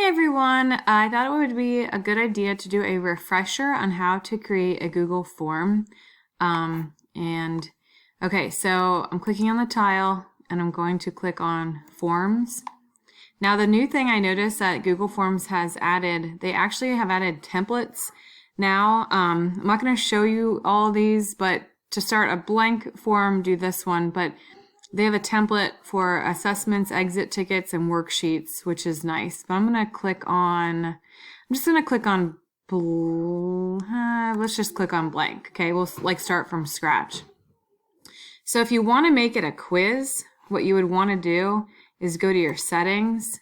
Hey everyone, I thought it would be a good idea to do a refresher on how to create a Google form. Okay, so I'm clicking on the tile and I'm going to click on Forms. Now the new thing I noticed that Google Forms has added, they actually have added templates now. I'm not going to show you all these, but to start a blank form, do this one, but they have a template for assessments, exit tickets, and worksheets, which is nice. But I'm just going to click on, let's just click on blank. Okay, we'll start from scratch. So if you want to make it a quiz, what you would want to do is go to your settings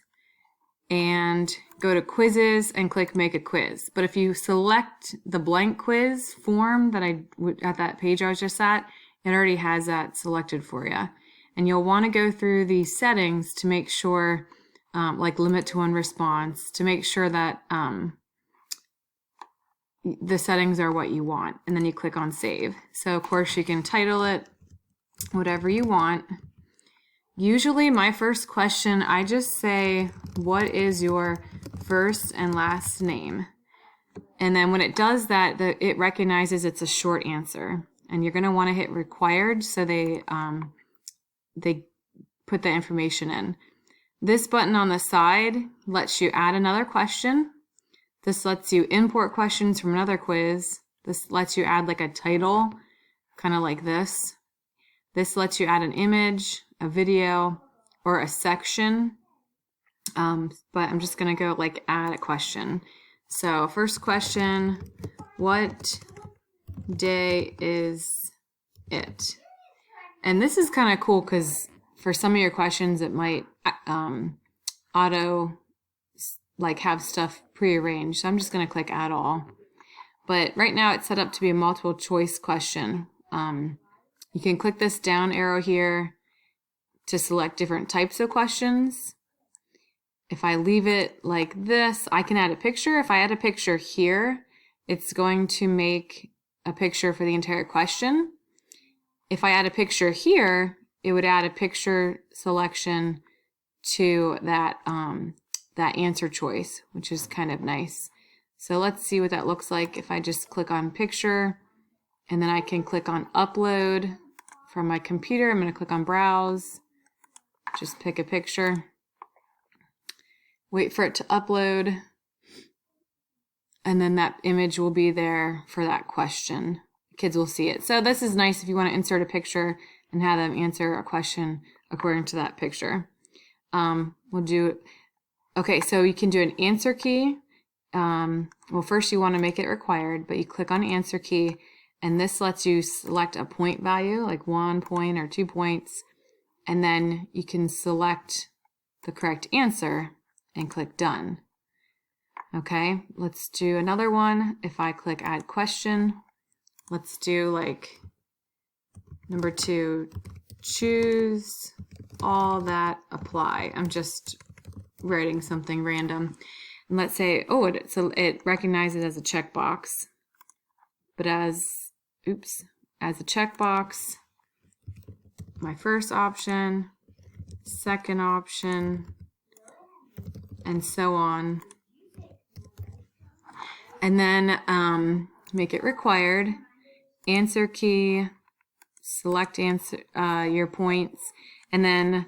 and go to quizzes and click make a quiz. But if you select the blank quiz form at that page I was just at, it already has that selected for you. And you'll want to go through these settings to make sure, like limit to one response, to make sure that the settings are what you want. And then you click on save. So of course you can title it whatever you want. Usually my first question, I just say, what is your first and last name? And then when it does that, it recognizes it's a short answer. And you're going to want to hit required so they put the information in. This button on the side lets you add another question. This lets you import questions from another quiz. This lets you add like a title, kind of like this. This lets you add an image, a video, or a section. But I'm just going to go like add a question. So first question, what day is it? And this is kind of cool because for some of your questions, it might auto like have stuff prearranged. So I'm just going to click add all. But right now it's set up to be a multiple choice question. You can click this down arrow here to select different types of questions. If I leave it like this, I can add a picture. If I add a picture here, it's going to make a picture for the entire question. If I add a picture here, it would add a picture selection to that answer choice, which is kind of nice. So let's see what that looks like if I just click on picture, and then I can click on upload from my computer. I'm going to click on browse, just pick a picture, wait for it to upload, and then that image will be there for that question. Kids will see it. So this is nice if you want to insert a picture and have them answer a question according to that picture. Okay, so you can do an answer key. Well, first you want to make it required, but you click on answer key, and this lets you select a point value, like 1 point or 2 points, and then you can select the correct answer and click done. Okay, let's do another one. If I click add question, let's do like number 2, choose all that apply. I'm just writing something random. And let's say, it recognizes it as a checkbox, but as a checkbox, my first option, second option, and so on. And then make it required, answer key, select answer your points, and then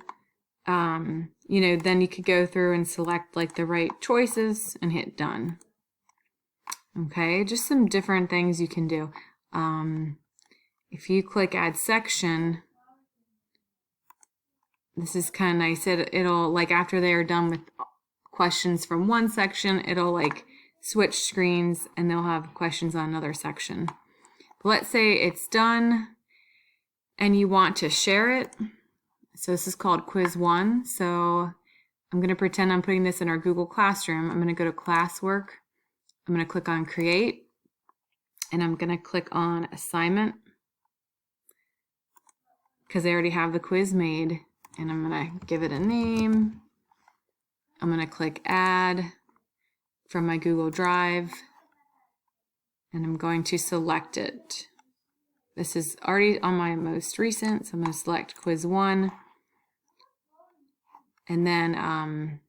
then you could go through and select like the right choices and hit done. Okay, just some different things you can do. If you click add section, this is kind of nice. It'll like after they are done with questions from one section, it'll like switch screens and they'll have questions on another section. But let's say it's done and you want to share it. So this is called quiz 1. So I'm going to pretend I'm putting this in our Google Classroom. I'm going to go to classwork. I'm going to click on create, and I'm going to click on assignment because I already have the quiz made, and I'm going to give it a name. I'm going to click add from my Google Drive, and I'm going to select it. This is already on my most recent, so I'm going to select quiz 1. And then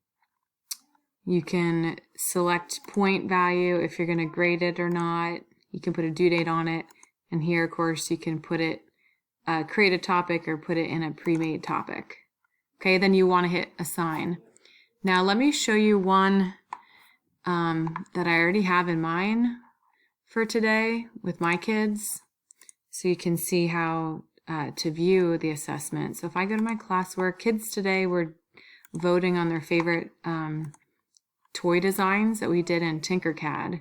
You can select point value if you're going to grade it or not. You can put a due date on it. And here, of course, you can put it, create a topic or put it in a pre-made topic. Okay, then you want to hit assign. Now let me show you one that I already have in mind for today with my kids, so you can see how to view the assessment. So if I go to my classwork, kids today were voting on their favorite toy designs that we did in Tinkercad. Let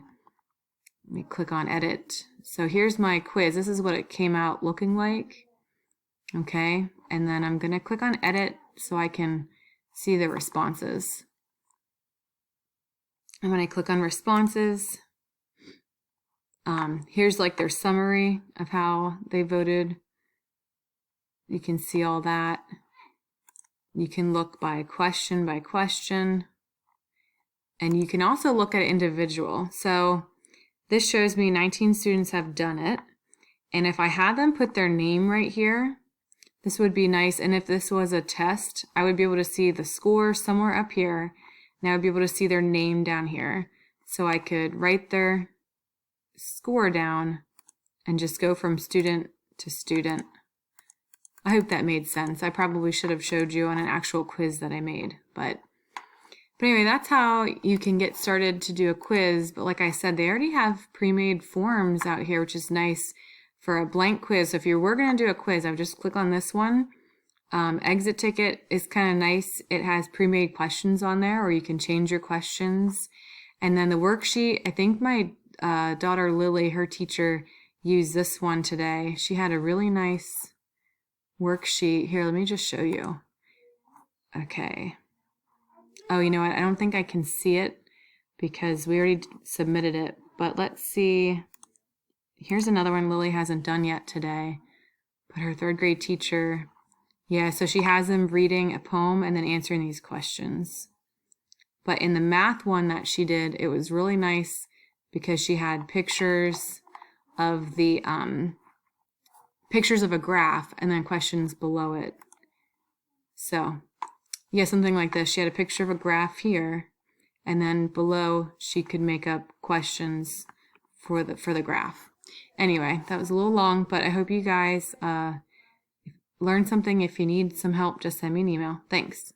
me click on edit. So here's my quiz. This is what it came out looking like. Okay, and then I'm going to click on edit so I can see the responses. And when I click on responses, here's like their summary of how they voted. You can see all that. You can look by question, and you can also look at individual. So this shows me 19 students have done it. And if I had them put their name right here, this would be nice. And if this was a test, I would be able to see the score somewhere up here, and I would be able to see their name down here. So I could write their score down and just go from student to student. I hope that made sense. I probably should have showed you on an actual quiz that I made, but anyway, that's how you can get started to do a quiz. But like I said, they already have pre-made forms out here, which is nice for a blank quiz. So if you were going to do a quiz, I would just click on this one. Exit ticket is kind of nice. It has pre-made questions on there, or you can change your questions. And then the worksheet, I think my daughter Lily, her teacher, used this one today. She had a really nice worksheet. Here, let me just show you. Okay. Oh, you know what? I don't think I can see it because we already submitted it. But let's see. Here's another one Lily hasn't done yet today. But her third grade teacher, yeah, so she has them reading a poem and then answering these questions. But in the math one that she did, it was really nice because she had pictures of the pictures of a graph and then questions below it. So yeah, something like this. She had a picture of a graph here, and then below she could make up questions for the graph. Anyway, that was a little long, but I hope you guys learned something. If you need some help, just send me an email. Thanks.